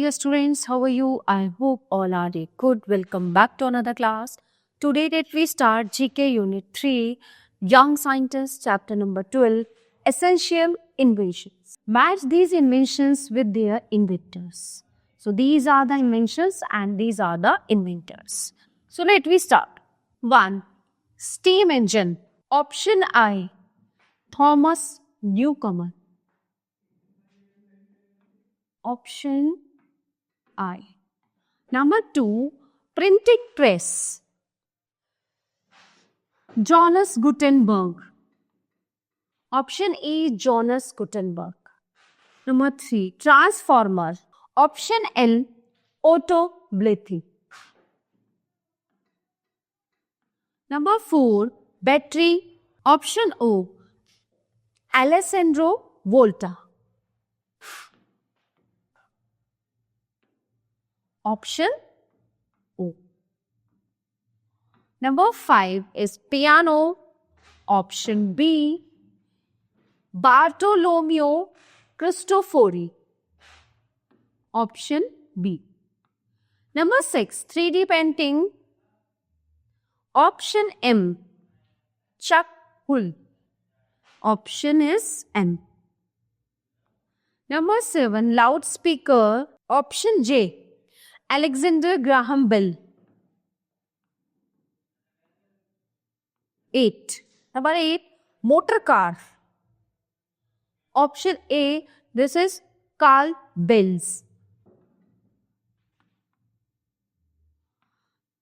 dear students, how are you? I hope all are good. Welcome back to another class. Today that we start GK Unit 3, Young Scientists, Chapter number 12, Essential Inventions. Match these inventions with their inventors. So these are the inventions and these are the inventors. So let we start. 1. Steam engine. Option I, Thomas Newcomen. Option I. Number 2, printing press. Johannes Gutenberg. Option E, Johannes Gutenberg. Number 3, transformer. Option L, Otto Blythe. Number 4, battery. Option O, Alessandro Volta. Option O. Number 5 is piano. Option B, Bartolomeo Cristofori. Option B. Number 6, 3D painting. Option M, Chuck Hull. Option is M. Number 7, loudspeaker. Option J, Alexander Graham Bell. 8. Number 8, motor car. Option A, this is Carl Benz.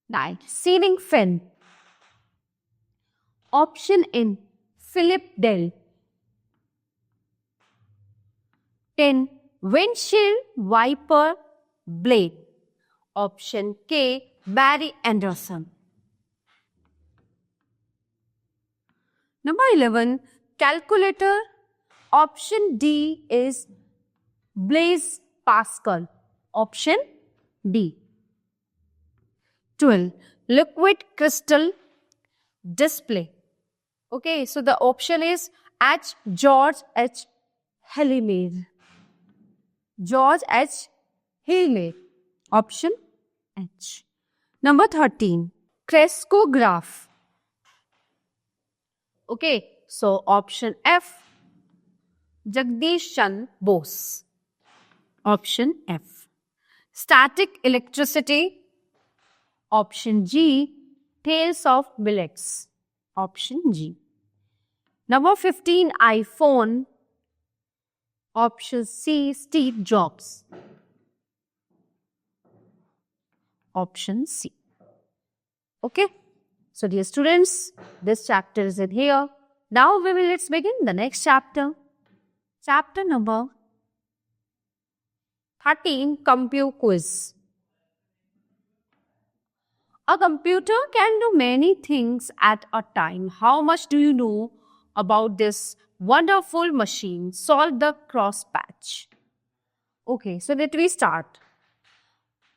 9. Ceiling fan. Option N, Philip Dell. 10. Windshield wiper blade. Option K, Barry Anderson. Number 11, calculator. Option D is Blaise Pascal. Option D. 12, liquid crystal display. Okay, so the option is H. George H. Hallimare. George H. Hallimare. Option H. Number 13, crescograph. Okay, so option F, Jagdish Chandra Bose. Option F. Static electricity. Option G, Thales of Billets. Option G. Number 15, iPhone. Option C, Steve Jobs. Option C. Okay. So dear students, this chapter is in here. Now let's begin the next chapter. Chapter number 13, Compute Quiz. A computer can do many things at a time. How much do you know about this wonderful machine? Solve the cross patch. Okay, so let we start.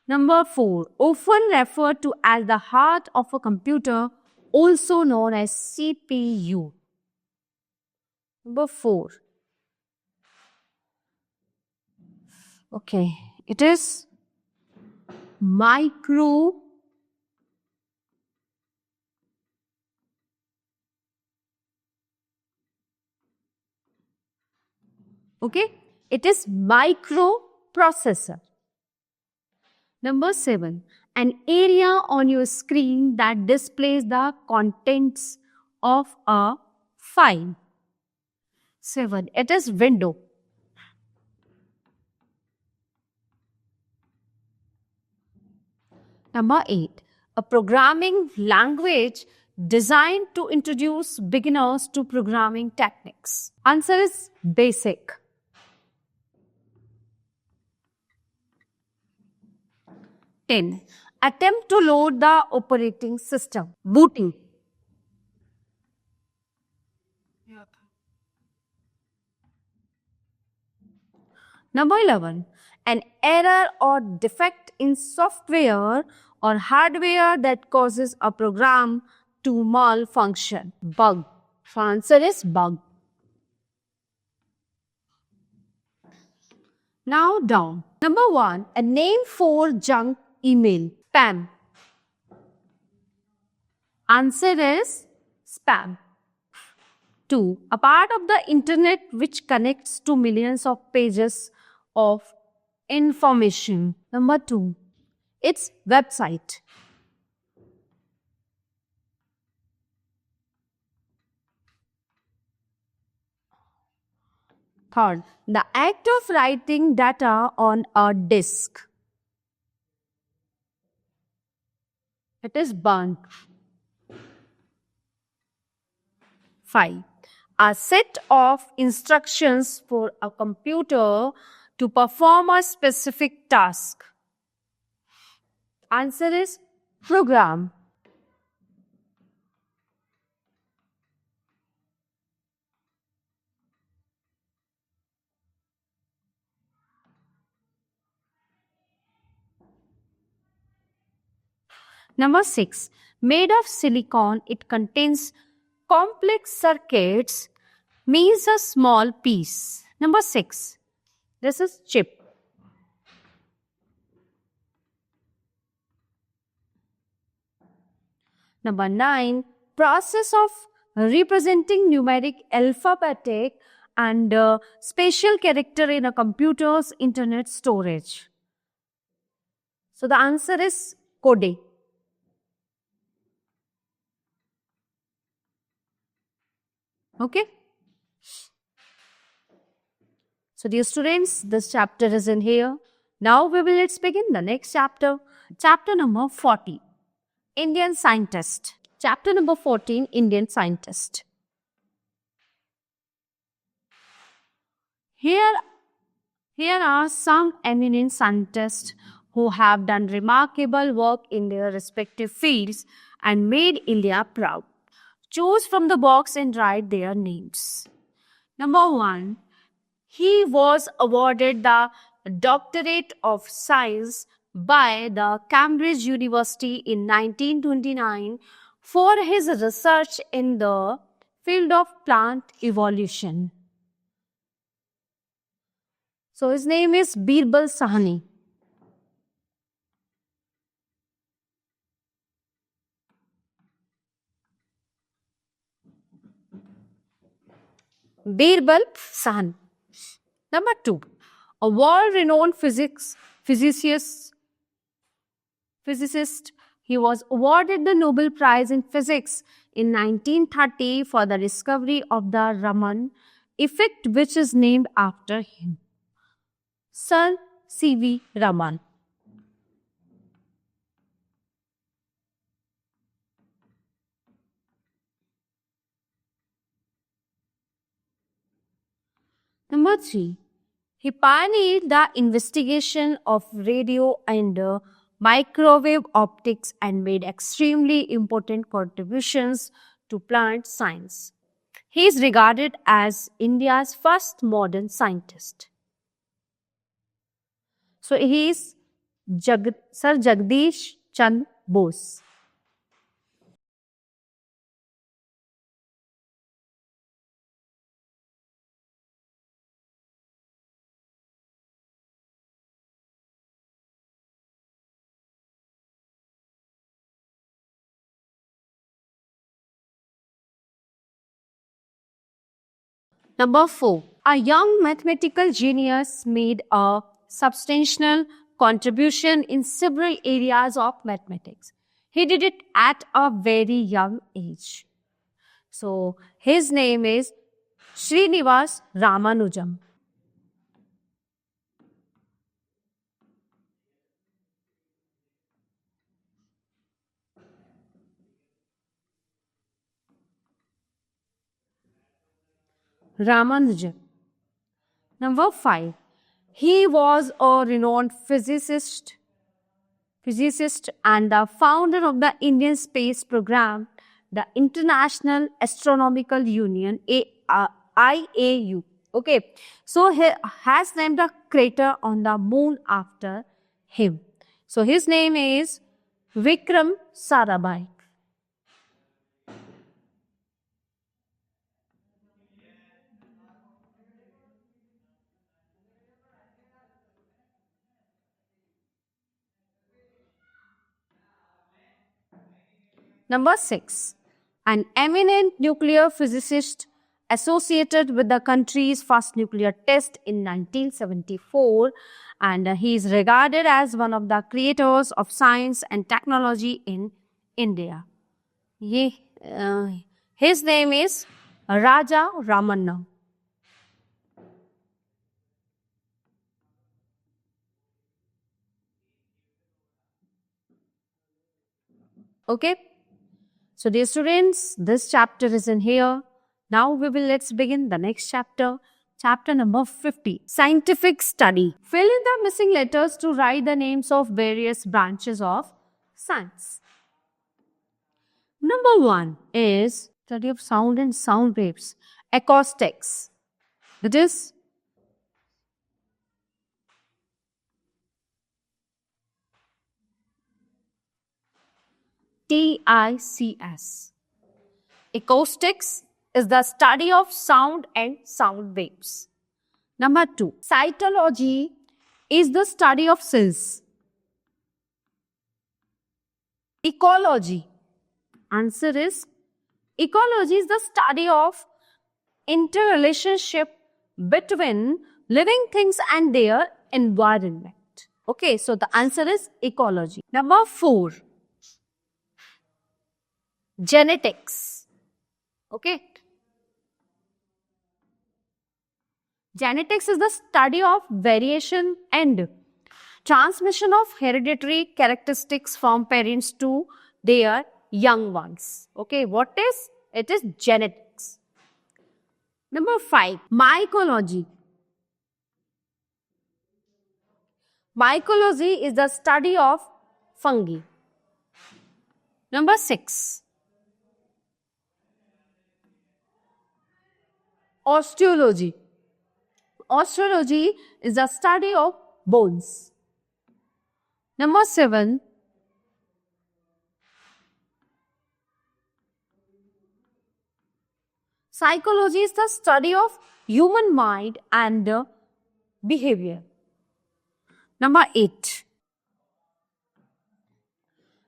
Number 4, often referred to as the heart of a computer, also known as CPU. Number 4. Okay, it is micro. Okay, it is microprocessor. Number 7, an area on your screen that displays the contents of a file. 7, it is window. Number 8, a programming language designed to introduce beginners to programming techniques. Answer is BASIC. 10, attempt to load the operating system. Booting. Number 11, an error or defect in software or hardware that causes a program to malfunction. Bug. So answer is bug. Now down. Number 1, a name for junk email. Spam. Answer is spam. 2, a part of the internet which connects to millions of pages of information. Number 2, it's website. Third, the act of writing data on a disk. It is burnt. 5, a set of instructions for a computer to perform a specific task. Answer is program. Number 6, made of silicon, it contains complex circuits, means a small piece. Number 6, this is chip. Number 9, process of representing numeric, alphabetic and spatial character in a computer's internet storage. So the answer is coding. Okay. So dear students, this chapter is in here. Now let's begin the next chapter. Chapter number 40, Indian Scientist. Chapter number 14, Indian Scientist. Here are some eminent scientists who have done remarkable work in their respective fields and made India proud. Choose from the box and write their names. Number 1, he was awarded the Doctorate of Science by the Cambridge University in 1929 for his research in the field of plant evolution. So his name is Birbal Sahni. Birbal Sahni. Number 2, a world-renowned physicist. He was awarded the Nobel Prize in Physics in 1930 for the discovery of the Raman effect, which is named after him. Sir C.V. Raman. Number 3, he pioneered the investigation of radio and microwave optics and made extremely important contributions to plant science. He is regarded as India's first modern scientist. So he is Sir Jagdish Chand Bose. Number 4, a young mathematical genius made a substantial contribution in several areas of mathematics. He did it at a very young age. So his name is Srinivas Ramanujam. Ramanujam. Number 5, he was a renowned physicist and the founder of the Indian Space Program, the International Astronomical Union, IAU. Okay, so he has named a crater on the moon after him. So his name is Vikram Sarabhai. Number 6. An eminent nuclear physicist associated with the country's first nuclear test in 1974, and he is regarded as one of the creators of science and technology in India. His name is Raja Ramanna. Okay. So dear students, this chapter is in here. Now let's begin the next chapter. Chapter number 50. Scientific study. Fill in the missing letters to write the names of various branches of science. Number 1 is study of sound and sound waves. Acoustics. That is TICS. Acoustics is the study of sound and sound waves. Number 2. Cytology is the study of cells. Ecology. Answer is ecology is the study of interrelationship between living things and their environment. Okay, so the answer is ecology. Number 4. Genetics. Okay. Genetics is the study of variation and transmission of hereditary characteristics from parents to their young ones. Okay, what is? It is genetics. Number 5, mycology. Mycology is the study of fungi. Number 6, osteology. Osteology is the study of bones. Number 7, psychology is the study of human mind and behavior. Number 8,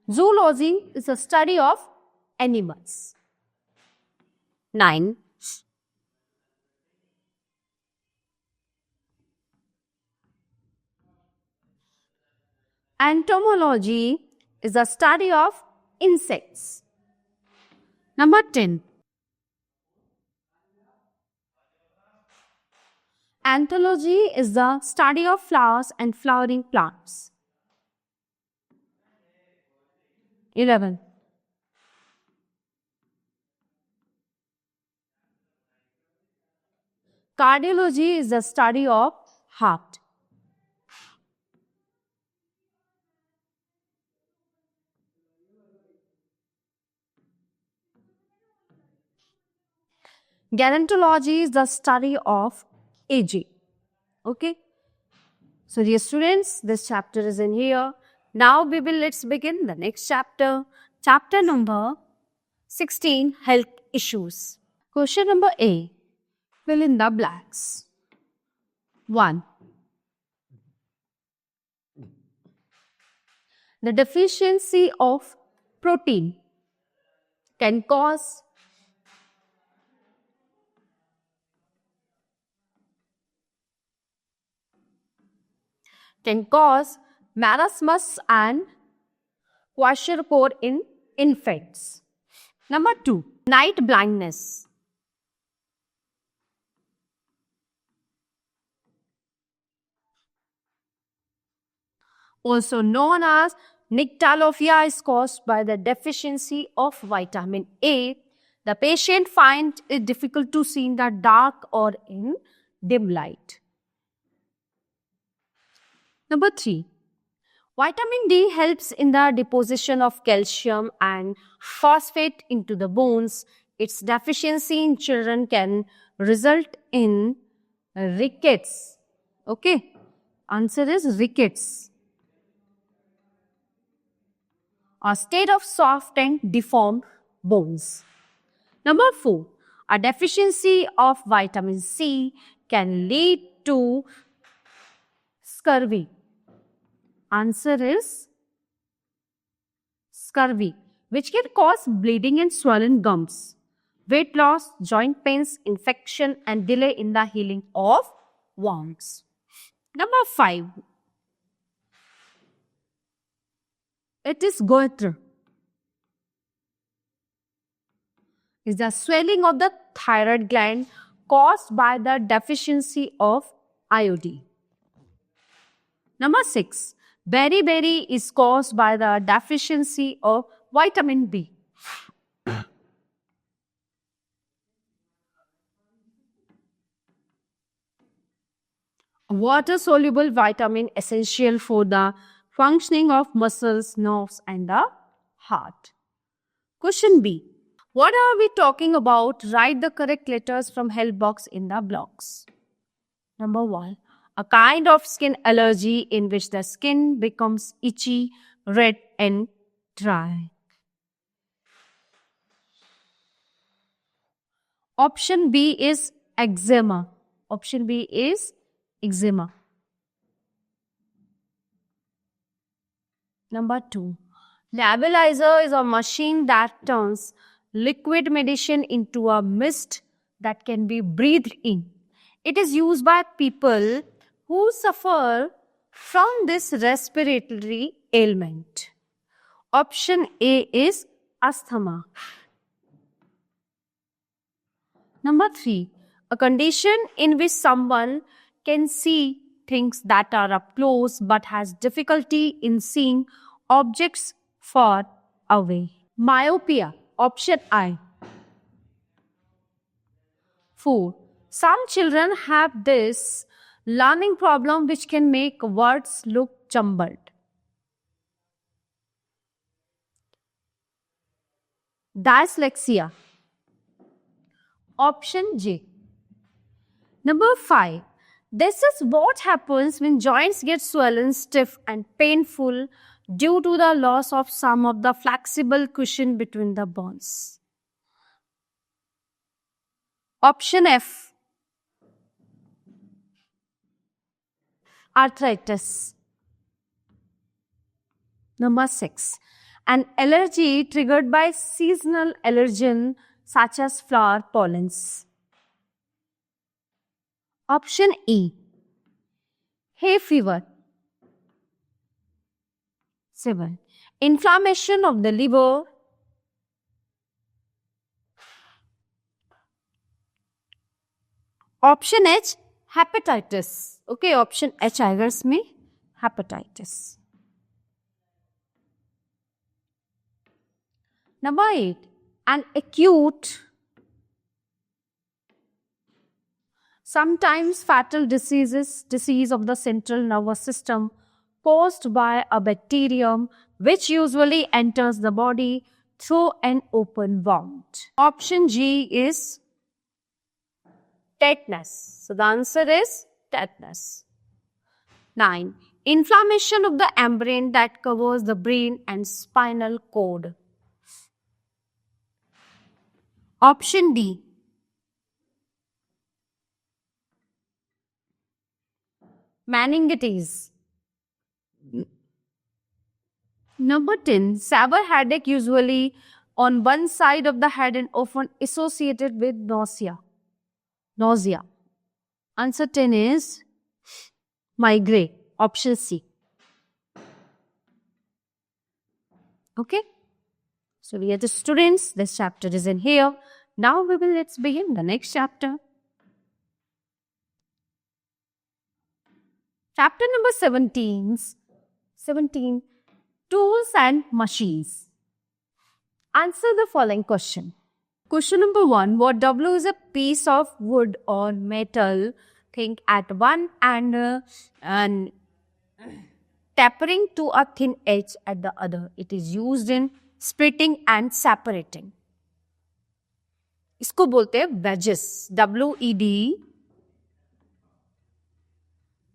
zoology is the study of animals. 9, entomology is the study of insects. Number 10, anthology is the study of flowers and flowering plants. 11, cardiology is the study of heart. Gerontology is the study of aging. Okay. So dear students, this chapter is in here. Now let's begin the next chapter. Chapter number 16, health issues. Question number A, fill in the blanks. 1. The deficiency of protein can cause marasmus and kwashiorkor in infants. Number 2, night blindness. Also known as nyctalopia, is caused by the deficiency of vitamin A. The patient finds it difficult to see in the dark or in dim light. Number 3, vitamin D helps in the deposition of calcium and phosphate into the bones. Its deficiency in children can result in rickets. Okay, answer is rickets, a state of soft and deformed bones. Number 4, a deficiency of vitamin C can lead to scurvy. Answer is scurvy. which can cause bleeding and swollen gums, weight loss, joint pains, infection, and delay in the healing of wounds. Number 5. It is goiter. Is the swelling of the thyroid gland caused by the deficiency of iodine. Number 6. Beriberi is caused by the deficiency of vitamin B. Water-soluble vitamin essential for the functioning of muscles, nerves, and the heart. Question B. What are we talking about? Write the correct letters from help box in the blocks. Number 1. A kind of skin allergy in which the skin becomes itchy, red, and dry. Option B is eczema. Option B is eczema. Number 2. Nebulizer is a machine that turns liquid medicine into a mist that can be breathed in. It is used by people who suffer from this respiratory ailment. Option A is asthma. Number 3. A condition in which someone can see things that are up close but has difficulty in seeing objects far away. Myopia. Option I. 4. Some children have this learning problem which can make words look jumbled. Dyslexia. Option J. Number 5. This is what happens when joints get swollen, stiff, and painful due to the loss of some of the flexible cushion between the bones. Option F. Arthritis. Number 6. An allergy triggered by seasonal allergen such as flower pollens. Option E. Hay fever. 7. Inflammation of the liver. Option H. Hepatitis. Okay, option H आएगा इसमें hepatitis. Number 8. An acute, sometimes fatal disease of the central nervous system caused by a bacterium which usually enters the body through an open wound. Option G is tetanus. So the answer is tetanus. 9. Inflammation of the membrane that covers the brain and spinal cord. Option D. Meningitis. Number 10. Severe headache usually on one side of the head and often associated with nausea. Answer 10 is migraine. Option C. Okay. So we are the students. This chapter is in here. Now let's begin the next chapter. Chapter number 17. Tools and machines. Answer the following question. Question number 1. What W is a piece of wood or metal, think at one end and tapering to a thin edge at the other. It is used in splitting and separating. इसको बोलते हैं wedges.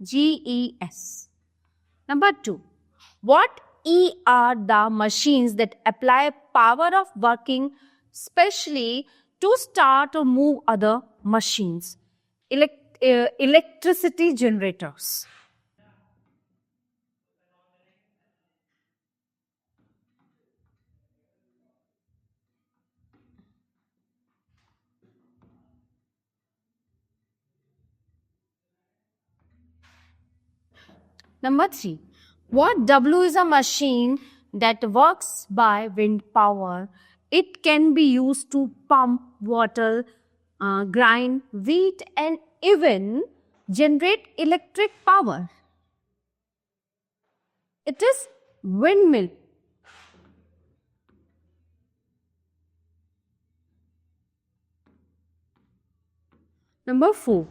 WEDGES. Number 2. What are the machines that apply power of working specially to start or move other machines? Electricity generators. Number 3. What W is a machine that works by wind power. It can be used to pump water, grind wheat, and even generate electric power. It is windmill. Number 4.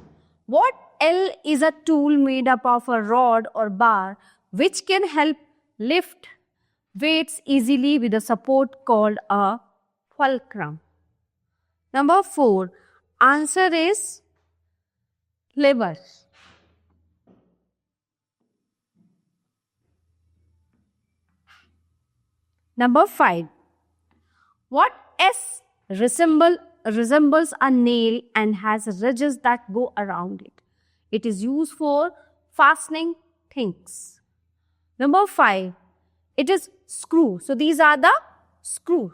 What L is a tool made up of a rod or bar which can help lift weights easily with a support called a fulcrum. Number 4. Answer is lever. Number 5. What S resembles a nail and has ridges that go around it. It is used for fastening things. Number 5. It is screw. So these are the screw.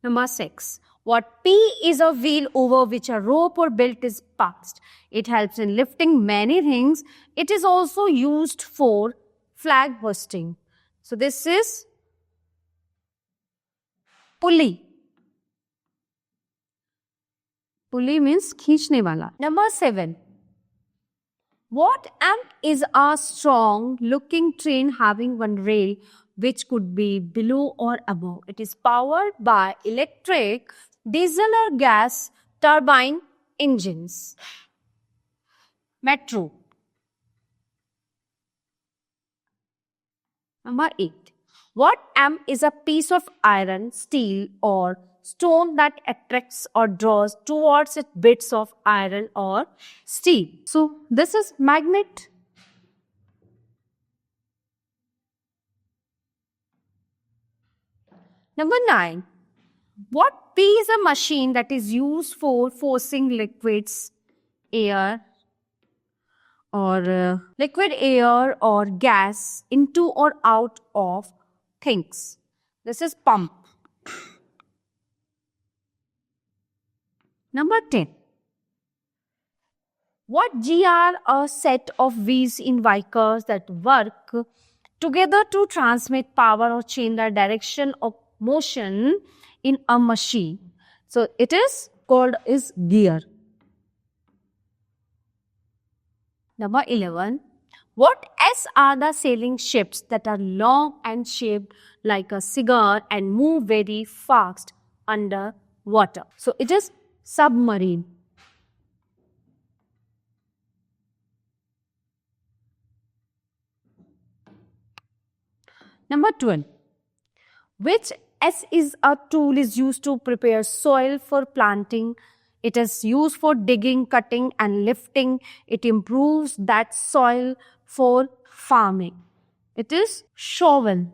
Number 6. What P is a wheel over which a rope or belt is passed. It helps in lifting many things. It is also used for flag hoisting. So this is pulley. Pulley means खींचने वाला. Number 7. What amp is a strong looking train having one rail which could be below or above. It is powered by electric, diesel or gas turbine engines. Metro. Number 8. What amp is a piece of iron, steel or stone that attracts or draws towards it bits of iron or steel. So this is magnet. Number 9. What P is a machine that is used for forcing liquids, air or liquid air or gas into or out of things. This is pump. Number 10. What G are a set of wheels in vehicles that work together to transmit power or change the direction of motion in a machine. So it is called is gear. Number 11. What S are the sailing ships that are long and shaped like a cigar and move very fast under water. So it is submarine. Number 12. Which S is a tool is used to prepare soil for planting. It is used for digging, cutting and lifting. It improves that soil for farming. It is shovel.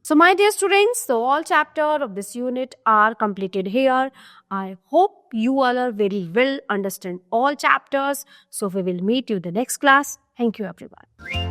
So my dear students, the all chapter of this unit are completed here. I hope you all are very well understand all chapters. So we will meet you in the next class. Thank you everyone.